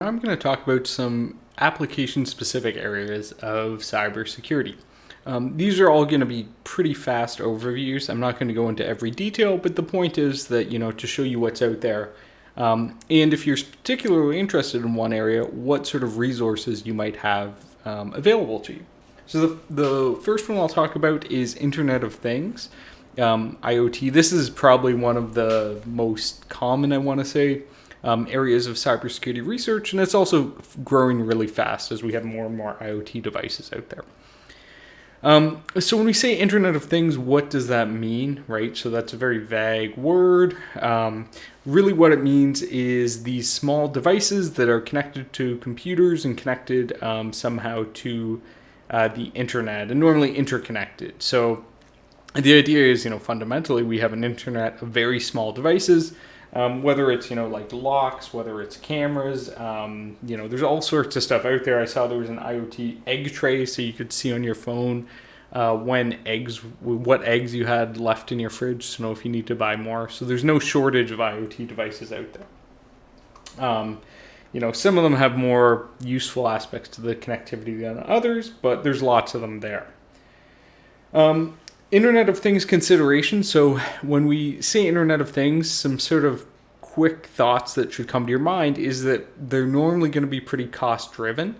I'm going to talk about some application-specific areas of cybersecurity. These are all going to be pretty fast overviews. I'm not going to go into every detail, but the point is that, to show you what's out there. And if you're particularly interested in one area, what sort of resources you might have available to you. So the first one I'll talk about is Internet of Things, IoT. This is probably one of the most common, I want to say, areas of cybersecurity research, and it's also growing really fast as we have more and more IoT devices out there. So when we say Internet of Things, what does that mean, right? So that's a very vague word. Really what it means is these small devices that are connected to computers and connected somehow to the internet, and normally interconnected. So the idea is, fundamentally we have an internet of very small devices, whether it's, like locks, whether it's cameras, there's all sorts of stuff out there. I saw there was an IoT egg tray, so you could see on your phone what eggs you had left in your fridge to know if you need to buy more. So there's no shortage of IoT devices out there. Some of them have more useful aspects to the connectivity than others, but there's lots of them there. Internet of Things consideration. So when we say Internet of Things, some sort of quick thoughts that should come to your mind is that they're normally going to be pretty cost driven.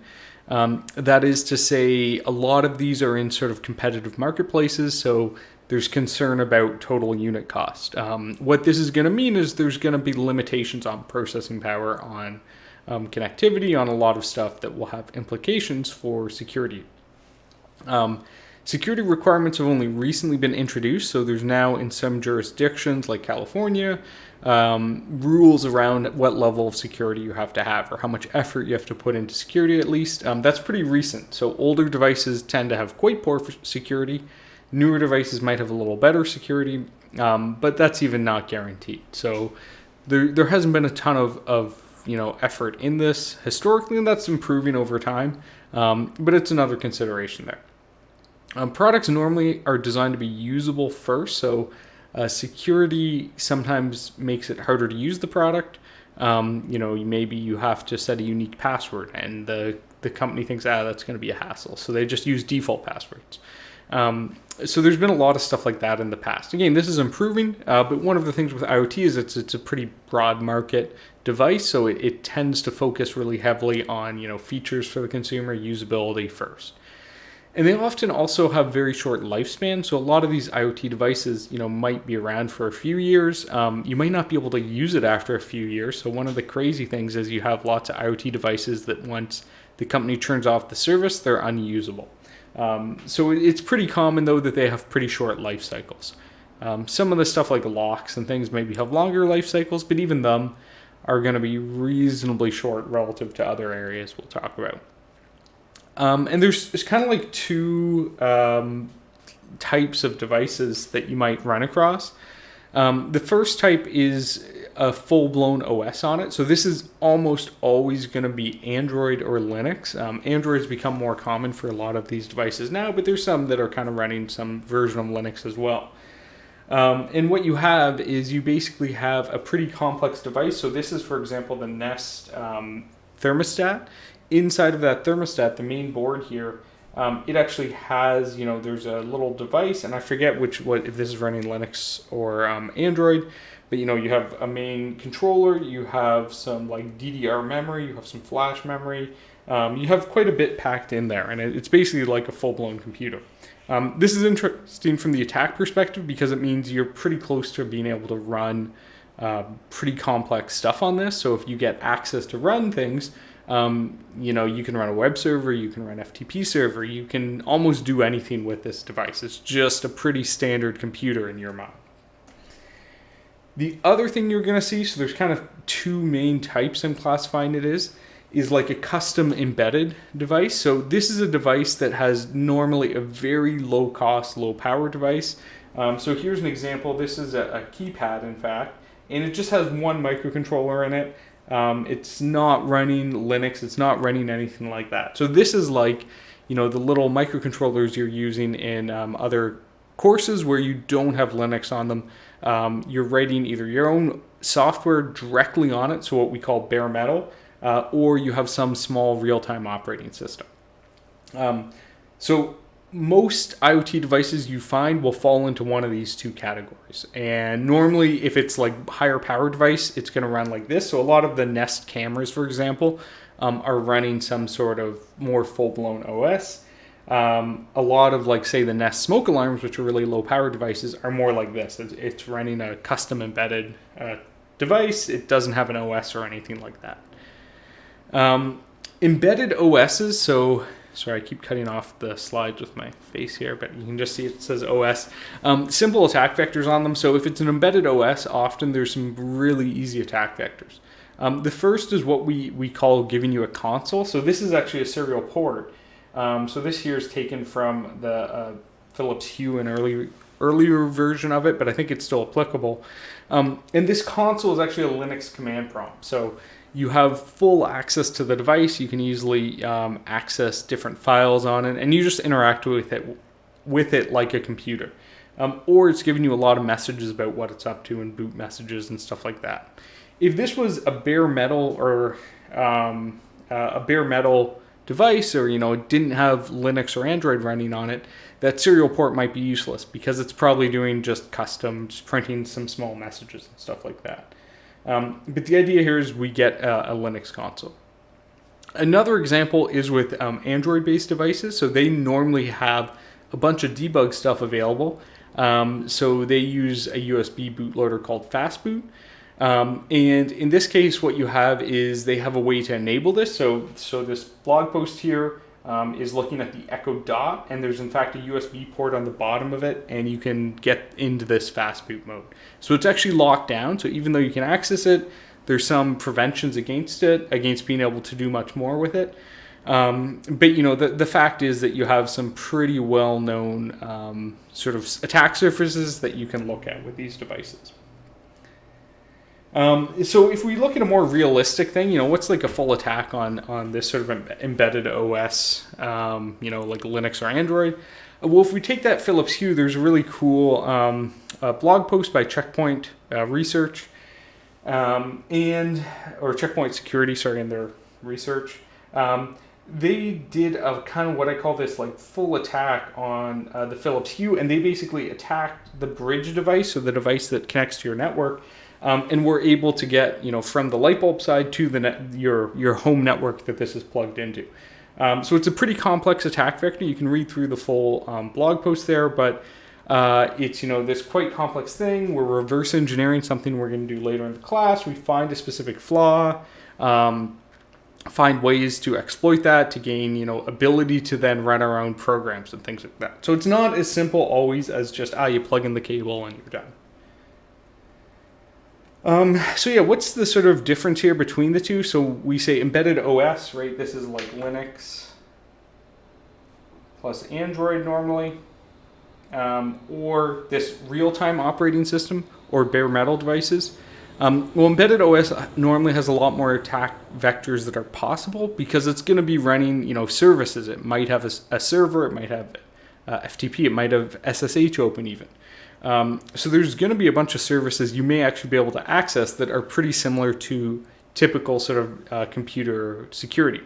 That is to say, a lot of these are in sort of competitive marketplaces, so there's concern about total unit cost. What this is going to mean is there's going to be limitations on processing power, on connectivity, on a lot of stuff that will have implications for security. Security requirements have only recently been introduced, so there's now in some jurisdictions like California, rules around what level of security you have to have or how much effort you have to put into security at least. That's pretty recent, so older devices tend to have quite poor security. Newer devices might have a little better security, but that's even not guaranteed. So there hasn't been a ton of effort in this historically, and that's improving over time, but it's another consideration there. Products normally are designed to be usable first, so security sometimes makes it harder to use the product. Maybe you have to set a unique password, and the company thinks, that's going to be a hassle, so they just use default passwords. So there's been a lot of stuff like that in the past. Again, this is improving, but one of the things with IoT is it's a pretty broad market device, so it tends to focus really heavily on features for the consumer, usability first. And they often also have very short lifespan. So a lot of these IoT devices, might be around for a few years. You might not be able to use it after a few years. So one of the crazy things is you have lots of IoT devices that once the company turns off the service, they're unusable. So it's pretty common, though, that they have pretty short life cycles. Some of the stuff like locks and things maybe have longer life cycles, but even them are going to be reasonably short relative to other areas we'll talk about. And there's kind of like two types of devices that you might run across. The first type is a full-blown OS on it. So this is almost always going to be Android or Linux. Android's become more common for a lot of these devices now, but there's some that are kind of running some version of Linux as well. And what you have is you basically have a pretty complex device. So this is, for example, the Nest thermostat. Inside of that thermostat, the main board here, it actually has, there's a little device, and I forget if this is running Linux or Android, but you have a main controller, you have some like DDR memory, you have some flash memory, you have quite a bit packed in there, and it's basically like a full-blown computer. This is interesting from the attack perspective because it means you're pretty close to being able to run pretty complex stuff on this. So if you get access to run things, you can run a web server, you can run FTP server, you can almost do anything with this device. It's just a pretty standard computer in your mind. The other thing you're going to see, so there's kind of two main types I'm classifying it is like a custom embedded device. So this is a device that has normally a very low cost, low power device. So here's an example. This is a keypad, in fact, and it just has one microcontroller in it. It's not running Linux. It's not running anything like that. So this is like, the little microcontrollers you're using in other courses where you don't have Linux on them. You're writing either your own software directly on it, so what we call bare metal, or you have some small real-time operating system. So most IoT devices you find will fall into one of these two categories. And normally, if it's like higher power device, it's going to run like this. So a lot of the Nest cameras, for example, are running some sort of more full-blown OS. A lot of, like, say, the Nest smoke alarms, which are really low power devices, are more like this. It's running a custom embedded device. It doesn't have an OS or anything like that. Embedded OSs, so sorry, I keep cutting off the slides with my face here, but you can just see it says OS. Simple attack vectors on them. So if it's an embedded OS, often there's some really easy attack vectors. The first is what we call giving you a console. So this is actually a serial port. So this here is taken from the Philips Hue, an earlier version of it, but I think it's still applicable. And this console is actually a Linux command prompt. So you have full access to the device. You can easily access different files on it, and you just interact with it like a computer. Or it's giving you a lot of messages about what it's up to and boot messages and stuff like that. If this was a bare metal or a bare metal device, or it didn't have Linux or Android running on it, that serial port might be useless because it's probably doing just printing some small messages and stuff like that. But the idea here is we get a Linux console. Another example is with Android-based devices. So they normally have a bunch of debug stuff available. So they use a USB bootloader called Fastboot. And in this case, what you have is they have a way to enable this. So this blog post here is looking at the Echo Dot, and there's in fact a USB port on the bottom of it, and you can get into this fast boot mode. So it's actually locked down. So even though you can access it, there's some preventions against being able to do much more with it. But the fact is that you have some pretty well-known sort of attack surfaces that you can look at with these devices. So if we look at a more realistic thing, what's like a full attack on this sort of embedded OS, like Linux or Android? Well, if we take that Philips Hue, there's a really cool blog post by Checkpoint Research or Checkpoint Security, in their research. They did a kind of what I call this like full attack on the Philips Hue, and they basically attacked the bridge device, so the device that connects to your network. And we're able to get, from the light bulb side to your home network that this is plugged into. So it's a pretty complex attack vector. You can read through the full blog post there, but it's this quite complex thing. We're reverse engineering something we're going to do later in the class. We find a specific flaw, find ways to exploit that to gain ability to then run our own programs and things like that. So it's not as simple always as just you plug in the cable and you're done. What's the sort of difference here between the two? So we say embedded OS, right? This is like Linux plus Android normally, or this real-time operating system or bare metal devices. Embedded OS normally has a lot more attack vectors that are possible because it's going to be running, services. It might have a server, it might have FTP, it might have SSH open even. So there's going to be a bunch of services you may actually be able to access that are pretty similar to typical sort of computer security.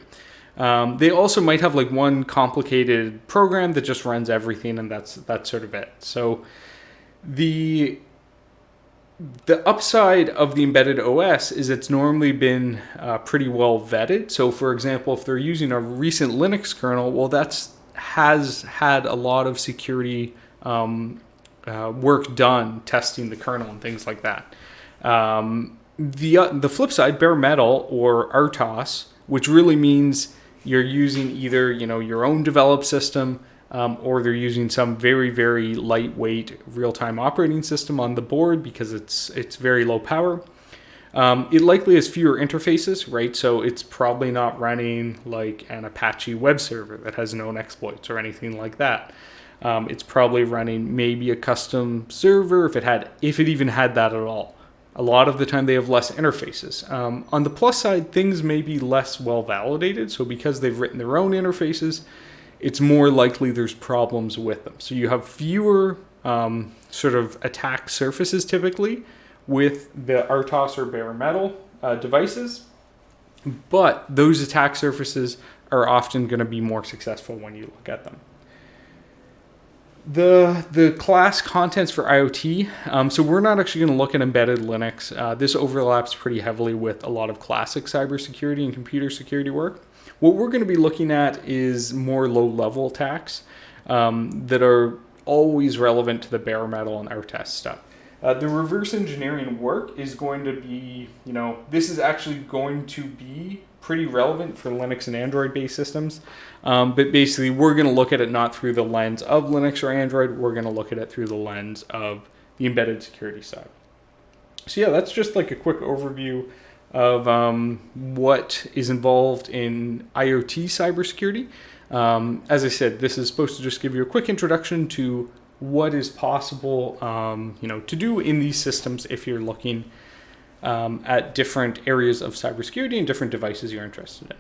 They also might have like one complicated program that just runs everything, and that's sort of it. So the upside of the embedded OS is it's normally been pretty well vetted. So for example, if they're using a recent Linux kernel, well, has had a lot of security work done testing the kernel and things like that. The flip side, bare metal or RTOS, which really means you're using either your own developed system or they're using some very, very lightweight real-time operating system on the board because it's very low power. It likely has fewer interfaces, right? So it's probably not running like an Apache web server that has known exploits or anything like that. It's probably running maybe a custom server if it even had that at all. A lot of the time they have less interfaces. On the plus side, things may be less well validated. So because they've written their own interfaces, it's more likely there's problems with them. So you have fewer sort of attack surfaces typically with the RTOS or bare metal devices. but those attack surfaces are often going to be more successful when you look at them. The class contents for IoT, so we're not actually going to look at embedded Linux. This overlaps pretty heavily with a lot of classic cybersecurity and computer security work. What we're going to be looking at is more low-level attacks that are always relevant to the bare metal and our test stuff. The reverse engineering work is going to be, this is actually going to be pretty relevant for Linux and Android-based systems. But basically, we're going to look at it not through the lens of Linux or Android. We're going to look at it through the lens of the embedded security side. So yeah, that's just like a quick overview of what is involved in IoT cybersecurity. As I said, this is supposed to just give you a quick introduction to what is possible, to do in these systems if you're looking at different areas of cybersecurity and different devices you're interested in.